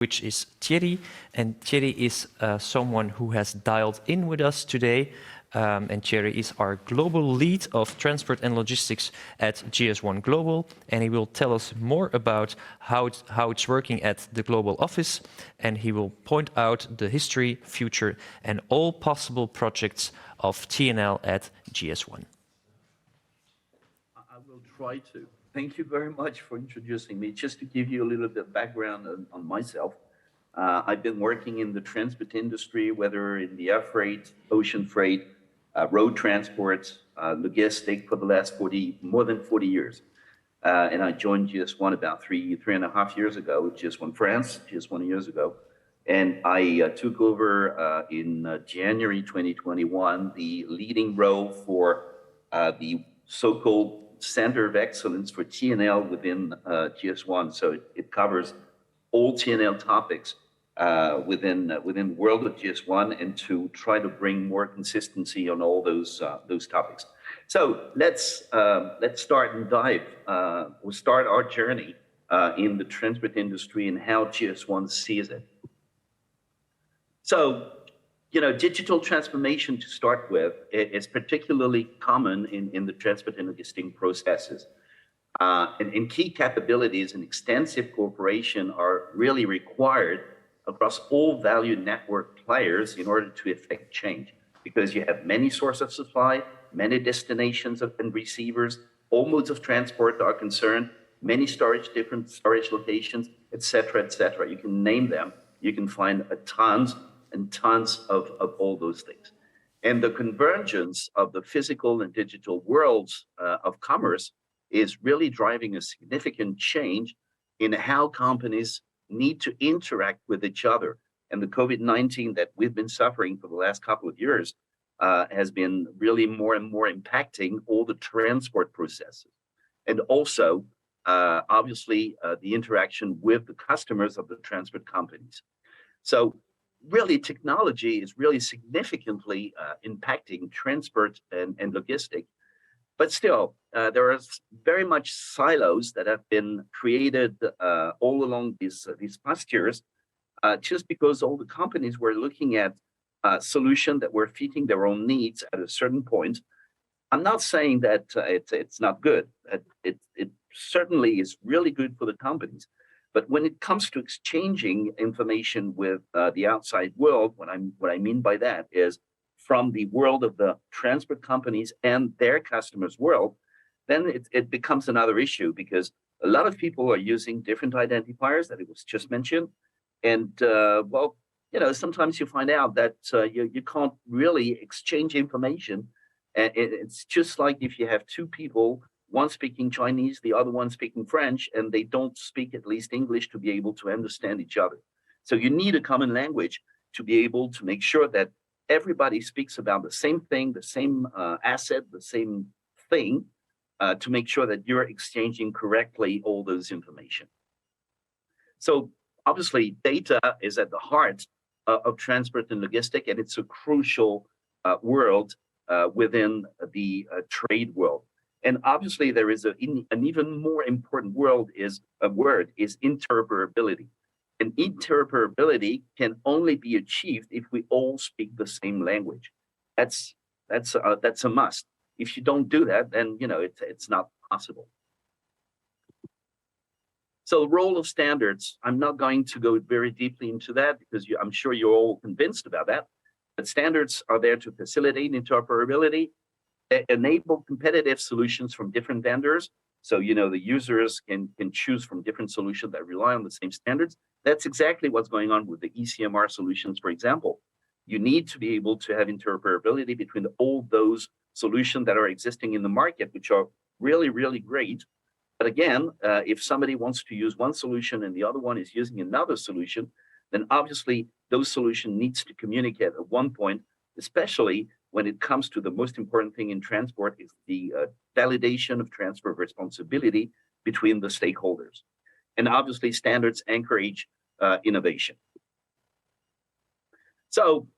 which is Thierry. And Thierry is someone who has dialed in with us today. And Thierry is our global lead of transport and logistics at GS1 Global. And he will tell us more about how it's working at the global office. And he will point out the history, future, and all possible projects of TNL at GS1. I will try to. Thank you very much for introducing me. Just to give you a little bit of background on myself, I've been working in the transport industry, whether in the air freight, ocean freight, road transport, logistic for the last more than 40 years. And I joined GS1 about three and a half years ago, GS1 France, GS1 years ago. And I took over in January 2021, the leading role for the so-called Center of Excellence for TNL within GS1. So it covers all TNL topics within the world of GS1, and to try to bring more consistency on all those topics. So let's start and dive. We'll start our journey in the transport industry and how GS1 sees it. So, digital transformation, to start with, is particularly common in the transport and logistic processes. And key capabilities and extensive cooperation are really required across all value network players in order to effect change, because you have many sources of supply, many destinations and receivers, all modes of transport are concerned, many different storage locations, et cetera, et cetera. You can name them. You can find tons and tons of all those things. And the convergence of the physical and digital worlds of commerce is really driving a significant change in how companies need to interact with each other. And the COVID-19 that we've been suffering for the last couple of years has been really more and more impacting all the transport processes. And also, obviously, the interaction with the customers of the transport companies. So really, technology is really significantly impacting transport and logistics. But still, there are very much silos that have been created all along these past years, just because all the companies were looking at solutions that were fitting their own needs at a certain point. I'm not saying that it's not good. It certainly is really good for the companies. But when it comes to exchanging information with the outside world, what I mean by that is from the world of the transport companies and their customers' world, then it becomes another issue, because a lot of people are using different identifiers that it was just mentioned. And, sometimes you find out that you can't really exchange information. And it's just like if you have two people, one speaking Chinese, the other one speaking French, and they don't speak at least English to be able to understand each other. So you need a common language to be able to make sure that everybody speaks about the same thing, the same asset, the same thing, to make sure that you're exchanging correctly all those information. So obviously, data is at the heart of transport and logistics, and it's a crucial world within the trade world. And obviously, there is an even more important word is interoperability. And interoperability can only be achieved if we all speak the same language. That's a must. If you don't do that, then it's not possible. So the role of standards, I'm not going to go very deeply into that, because I'm sure you're all convinced about that. But standards are there to facilitate interoperability, enable competitive solutions from different vendors. So, the users can choose from different solutions that rely on the same standards. That's exactly what's going on with the ECMR solutions, for example. You need to be able to have interoperability between all those solutions that are existing in the market, which are really, really great. But again, if somebody wants to use one solution and the other one is using another solution, then obviously those solutions needs to communicate at one point, especially when it comes to the most important thing in transport is the validation of transfer of responsibility between the stakeholders. And obviously standards encourage innovation. So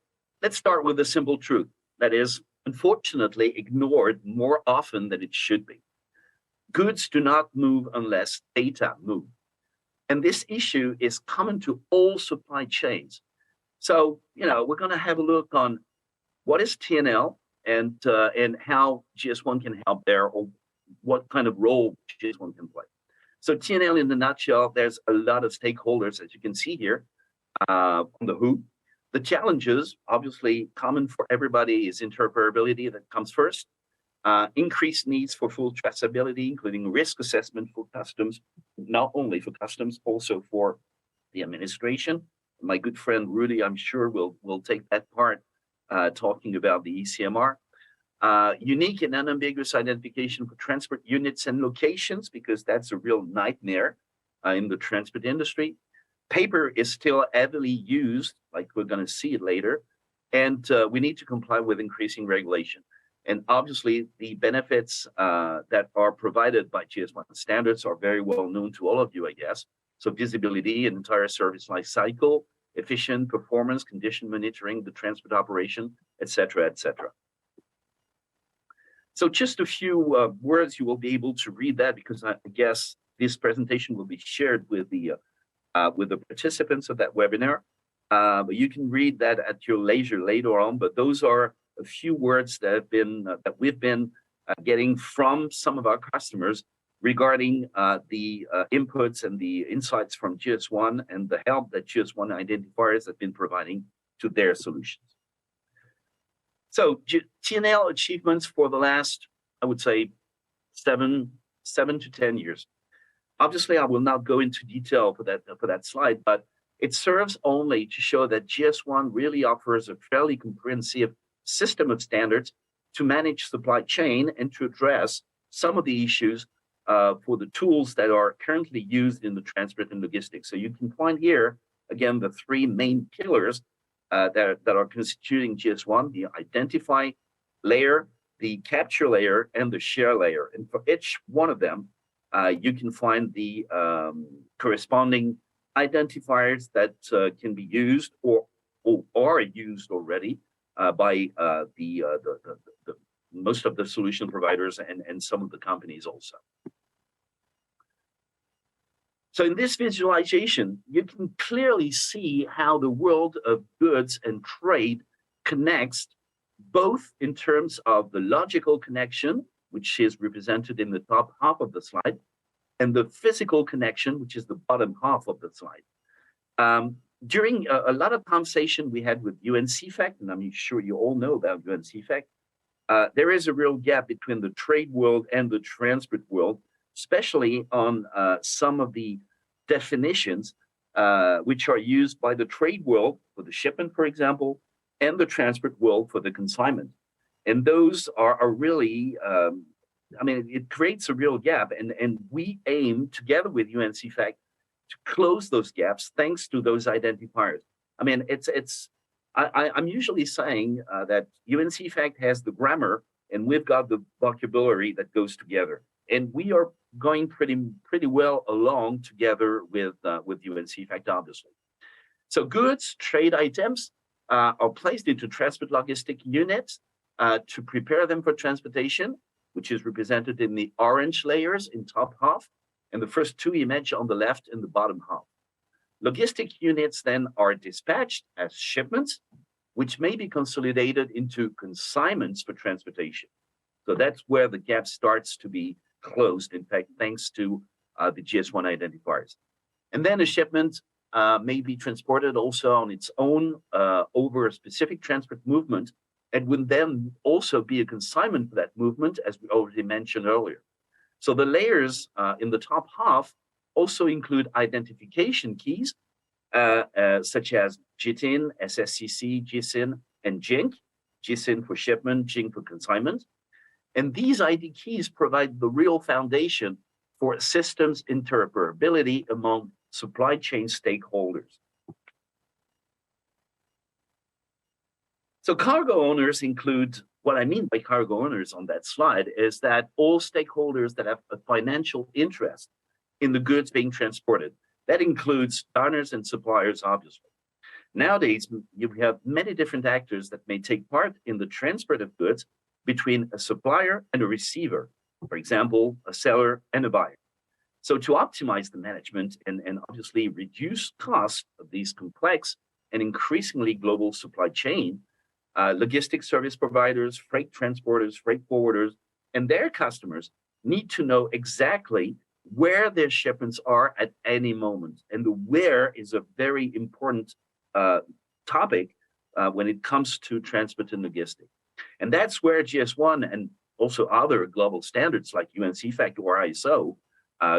let's start with a simple truth that is unfortunately ignored more often than it should be. Goods do not move unless data move. And this issue is common to all supply chains. So, we're going to have a look on what is TNL and how GS1 can help there, or what kind of role GS1 can play. So TNL in the nutshell, there's a lot of stakeholders, as you can see here, on the who. The challenges, obviously common for everybody, is interoperability that comes first. Increased needs for full traceability, including risk assessment for customs, not only for customs, also for the administration. My good friend Rudy, I'm sure, will take that part, talking about the ECMR. Unique and unambiguous identification for transport units and locations, because that's a real nightmare in the transport industry. Paper is still heavily used, like we're going to see it later, and we need to comply with increasing regulation. And obviously, the benefits that are provided by GS1 standards are very well known to all of you, I guess. So visibility, an entire service life cycle, efficient performance, condition monitoring, the transport operation, et cetera, et cetera. So just a few words, you will be able to read that, because I guess this presentation will be shared with the participants of that webinar. But you can read that at your leisure later on. But those are a few words that have been that we've been getting from some of our customers regarding the inputs and the insights from GS1 and the help that GS1 identifiers have been providing to their solutions. So TNL achievements for the last, I would say, seven to 10 years. Obviously, I will not go into detail for that slide, but it serves only to show that GS1 really offers a fairly comprehensive system of standards to manage supply chain and to address some of the issues for the tools that are currently used in the transport and logistics. So you can find here, again, the three main pillars that are constituting GS1: the identify layer, the capture layer, and the share layer. And for each one of them, you can find the corresponding identifiers that can be used or are used already by the most of the solution providers and some of the companies also. So in this visualization, you can clearly see how the world of goods and trade connects, both in terms of the logical connection, which is represented in the top half of the slide, and the physical connection, which is the bottom half of the slide. During a lot of conversation we had with UNCFAC, and I'm sure you all know about UNCFAC, there is a real gap between the trade world and the transport world, especially on some of the definitions which are used by the trade world for the shipment, for example, and the transport world for the consignment. And those are really, it creates a real gap. And we aim, together with UNCFAC, to close those gaps thanks to those identifiers. I'm usually saying that UNCFAC has the grammar and we've got the vocabulary that goes together. And we are going pretty well along together with UNCFAC, obviously. So goods, trade items are placed into transport logistic units to prepare them for transportation, which is represented in the orange layers in top half, and the first two images on the left in the bottom half. Logistic units then are dispatched as shipments, which may be consolidated into consignments for transportation. So that's where the gap starts to be closed, in fact, thanks to the GS1 identifiers. And then a shipment may be transported also on its own over a specific transport movement, and would then also be a consignment for that movement, as we already mentioned earlier. So the layers in the top half also include identification keys, such as GTIN, SSCC, GSIN, and JINC. GSIN for shipment, JINC for consignment. And these ID keys provide the real foundation for systems interoperability among supply chain stakeholders. So cargo owners include, what I mean by cargo owners on that slide is that all stakeholders that have a financial interest in the goods being transported. That includes donors and suppliers, obviously. Nowadays, you have many different actors that may take part in the transport of goods between a supplier and a receiver, for example, a seller and a buyer. So to optimize the management and obviously reduce costs of these complex and increasingly global supply chain, logistics service providers, freight transporters, freight forwarders, and their customers need to know exactly where their shipments are at any moment. And the where is a very important topic when it comes to transport and logistics. And that's where GS1 and also other global standards like UNCFAC or ISO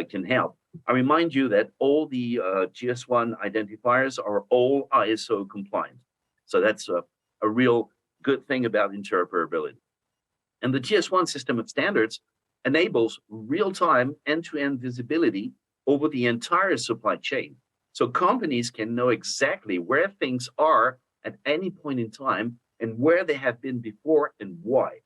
can help. I remind you that all the GS1 identifiers are all ISO compliant. So that's a real good thing about interoperability. And the GS1 system of standards enables real-time end-to-end visibility over the entire supply chain. So companies can know exactly where things are at any point in time and where they have been before and why.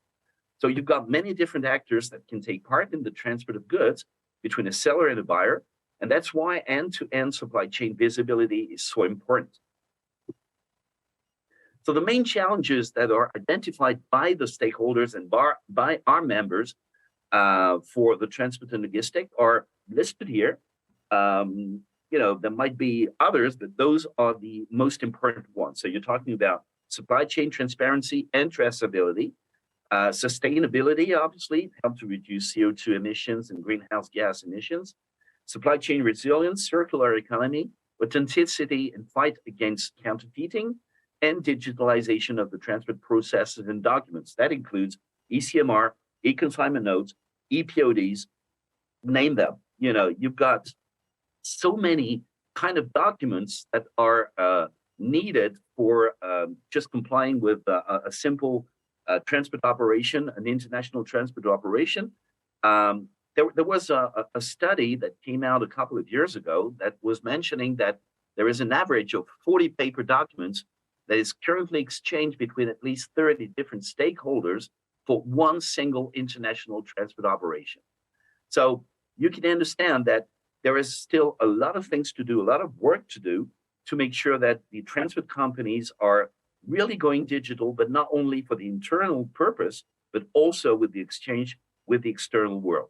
So you've got many different actors that can take part in the transport of goods between a seller and a buyer. And that's why end-to-end supply chain visibility is so important. So the main challenges that are identified by the stakeholders and by our members for the transport and logistics are listed here. There might be others, but those are the most important ones. So you're talking about supply chain transparency and traceability, sustainability, obviously, help to reduce CO2 emissions and greenhouse gas emissions, supply chain resilience, circular economy, authenticity and fight against counterfeiting, and digitalization of the transport processes and documents. That includes ECMR, e-consignment notes, EPODs, name them. You've got so many kind of documents that are needed for just complying with a simple transport operation, an international transport operation. There was a study that came out a couple of years ago that was mentioning that there is an average of 40 paper documents that is currently exchanged between at least 30 different stakeholders for one single international transport operation. So you can understand that there is still a lot of things to do, a lot of work to do to make sure that the transport companies are really going digital, but not only for the internal purpose, but also with the exchange with the external world.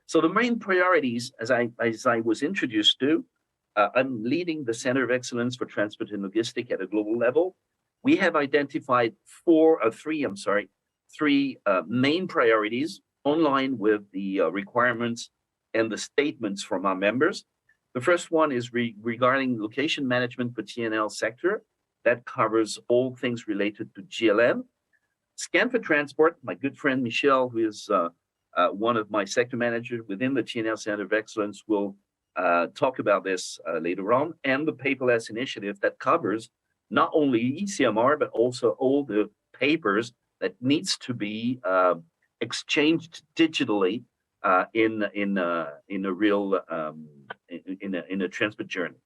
So the main priorities, as I was introduced to, I'm leading the Center of Excellence for Transport and Logistics at a global level. We have identified three main priorities online with the requirements and the statements from our members. The first one is regarding location management for TNL sector. That covers all things related to GLM. Scan for Transport, my good friend Michel, who is one of my sector managers within the TNL Center of Excellence, will talk about this later on, and the paperless initiative that covers not only ECMR, but also all the papers that needs to be exchanged digitally in a transport journey.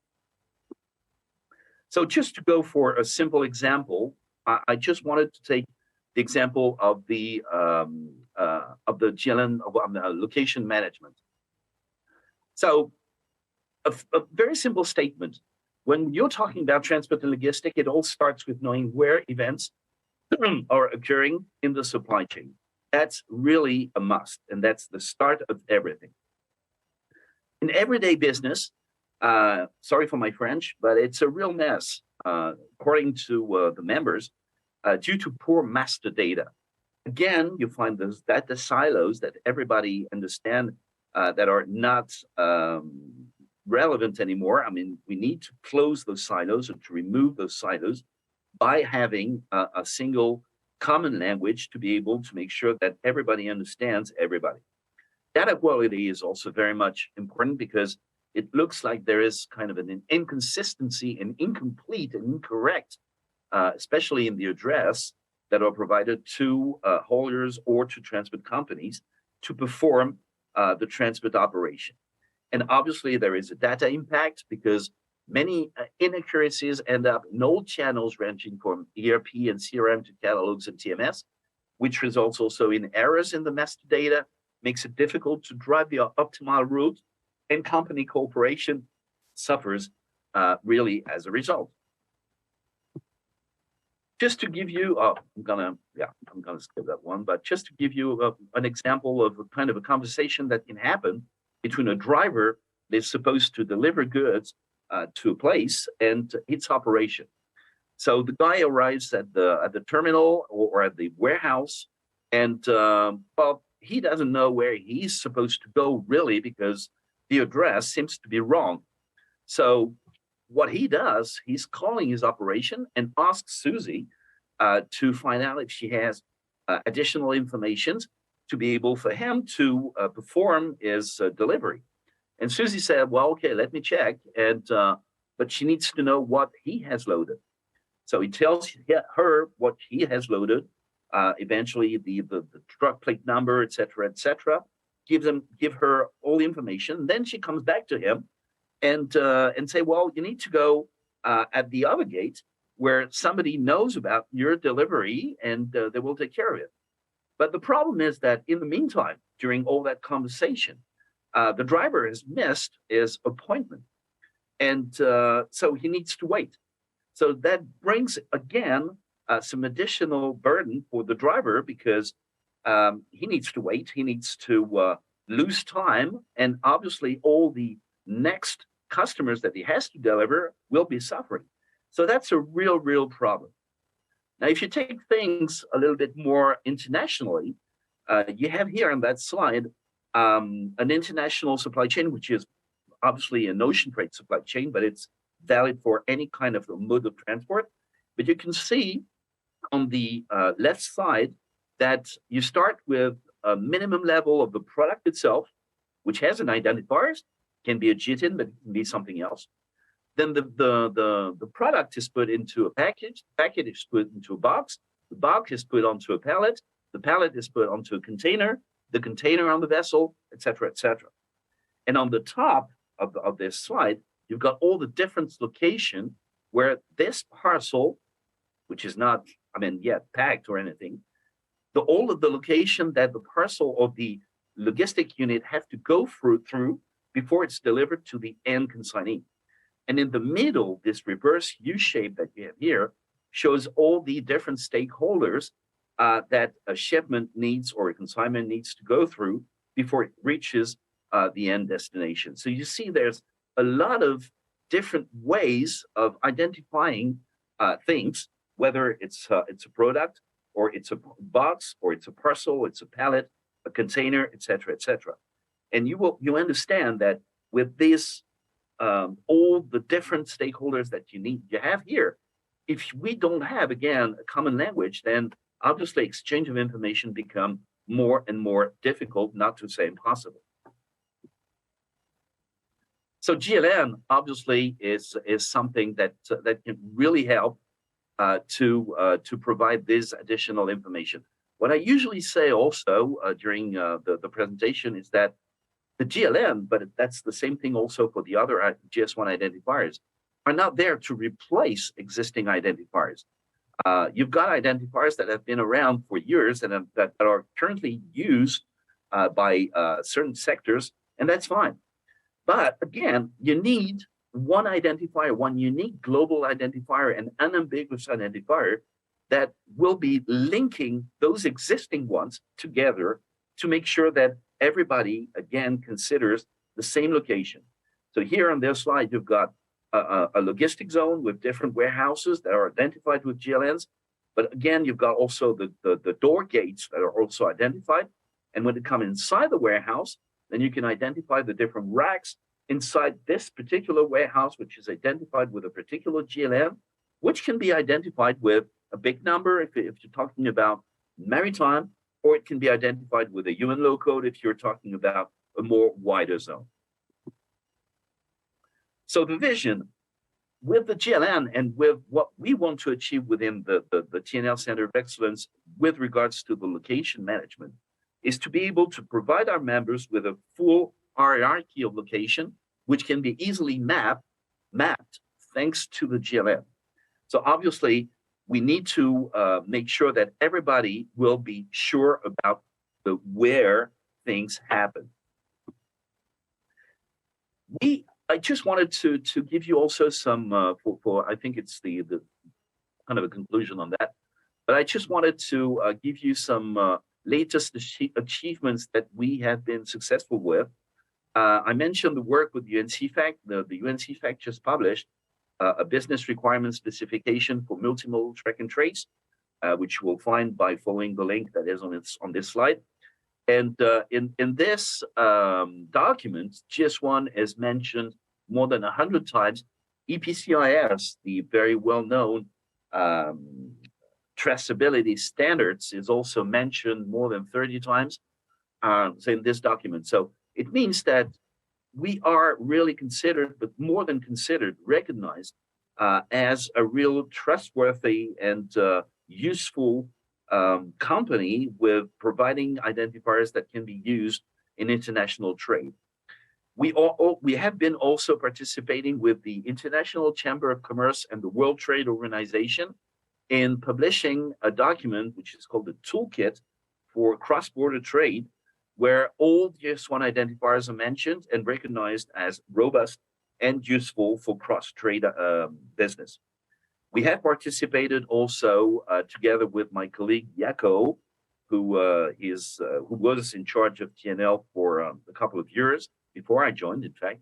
So just to go for a simple example, I just wanted to take the example of the GLN location management. So a very simple statement. When you're talking about transport and logistics, it all starts with knowing where events are occurring in the supply chain. That's really a must, and that's the start of everything. In everyday business, sorry for my French, but it's a real mess, according to the members, due to poor master data. Again, you find those data silos that everybody understand that are not relevant anymore. I mean, we need to close those silos or to remove those silos by having a single common language to be able to make sure that everybody understands everybody. Data quality is also very much important because it looks like there is kind of an inconsistency and incomplete and incorrect, especially in the address that are provided to haulers or to transport companies to perform the transport operation. And obviously there is a data impact because many inaccuracies end up in old channels ranging from ERP and CRM to catalogs and TMS, which results also in errors in the master data, makes it difficult to drive the optimal route, and company cooperation suffers really as a result. Just to give you, I'm gonna skip that one, but just to give you an example of a kind of a conversation that can happen between a driver that's supposed to deliver goods to a place and its operation. So the guy arrives at the terminal or at the warehouse, and well, he doesn't know where he's supposed to go really because the address seems to be wrong. So what he does, he's calling his operation and asks Susie to find out if she has additional information to be able for him to perform his delivery. And Susie said, well, okay, let me check. And but she needs to know what he has loaded. So he tells her what he has loaded, eventually the truck plate number, et cetera, give her all the information. Then she comes back to him and say, well, you need to go at the other gate where somebody knows about your delivery and they will take care of it. But the problem is that in the meantime, during all that conversation, the driver has missed his appointment. And so he needs to wait. So that brings, again, some additional burden for the driver because he needs to wait. He needs to lose time. And obviously, all the next customers that he has to deliver will be suffering. So that's a real problem. Now, if you take things a little bit more internationally, you have here on that slide an international supply chain, which is obviously an ocean freight supply chain, but it's valid for any kind of mode of transport. But you can see on the left side that you start with a minimum level of the product itself, which has an identifier, can be a GTIN, but it can be something else. Then the product is put into a package, the package is put into a box, the box is put onto a pallet, the pallet is put onto a container, the container on the vessel, et cetera, et cetera. And on the top of this slide, you've got all the different locations where this parcel, which is not, yet packed or anything, all of the location that the parcel of the logistic unit have to go through before it's delivered to the end consignee. And in the middle, this reverse U shape that you have here shows all the different stakeholders that a shipment needs or a consignment needs to go through before it reaches the end destination. So you see there's a lot of different ways of identifying things, whether it's a product or it's a box or it's a parcel, it's a pallet, a container, et cetera, et cetera. And you understand that with this, all the different stakeholders that you have here, if we don't have, again, a common language, then obviously exchange of information become more and more difficult, not to say impossible. So GLN obviously is something that can really help to provide this additional information. What I usually say also during the presentation is that the GLN, but that's the same thing also for the other GS1 identifiers, are not there to replace existing identifiers. You've got identifiers that have been around for years and that are currently used by certain sectors, and that's fine. But again, you need one identifier, one unique global identifier, an unambiguous identifier that will be linking those existing ones together to make sure that everybody, again, considers the same location. So here on this slide, you've got a logistic zone with different warehouses that are identified with GLNs. But again, you've got also the door gates that are also identified. And when they come inside the warehouse, then you can identify the different racks inside this particular warehouse, which is identified with a particular GLN, which can be identified with a big number if you're talking about maritime, or it can be identified with a UN code if you're talking about a more wider zone. So the vision with the GLN and with what we want to achieve within the TNL Center of Excellence with regards to the location management is to be able to provide our members with a full hierarchy of location, which can be easily mapped thanks to the GLN. So obviously, we need to make sure that everybody will be sure about where things happen. I just wanted to give you also some, I think it's the kind of a conclusion on that, but I just wanted to give you some latest achievements that we have been successful with I mentioned the work with UNCFAC. The UNCFAC just published a business requirement specification for multimodal track and trace, which you will find by following the link that is on this slide. And in this document, GS1 is mentioned more than 100 times. EPCIS, the very well-known traceability standards, is also mentioned more than 30 times in this document. So it means that we are really considered, but more than considered, recognized as a real trustworthy and useful company with providing identifiers that can be used in international trade. We have been also participating with the International Chamber of Commerce and the World Trade Organization in publishing a document which is called the Toolkit for Cross-Border Trade, where all GS1 identifiers are mentioned and recognized as robust and useful for cross-trade business. We have participated also together with my colleague Jaco, who was in charge of TNL for a couple of years before I joined, in fact.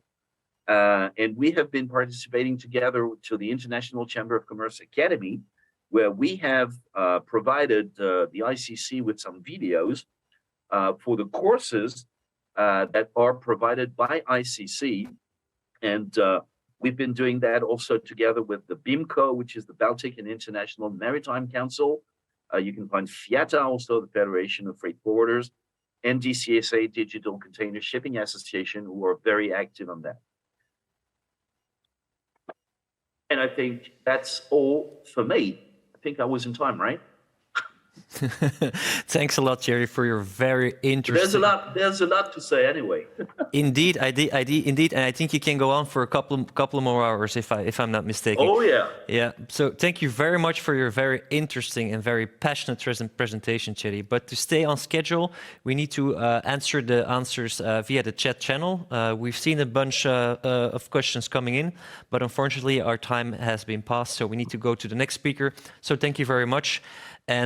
And we have been participating together to the International Chamber of Commerce Academy, where we have provided the ICC with some videos for the courses that are provided by ICC. And we've been doing that also together with the BIMCO, which is the Baltic and International Maritime Council. You can find FIATA, also the Federation of Freight Forwarders, and DCSA, Digital Container Shipping Association, who are very active on that. And I think that's all for me. I think I was in time, right? Thanks a lot, Thierry, for your very interesting. There's a lot to say anyway. Indeed, indeed, and I think you can go on for a couple more hours if I'm not mistaken. Oh yeah. Yeah. So thank you very much for your very interesting and very passionate presentation, Thierry. But to stay on schedule, we need to answer the answers via the chat channel. We've seen a bunch of questions coming in, but unfortunately our time has been passed, so we need to go to the next speaker. So thank you very much.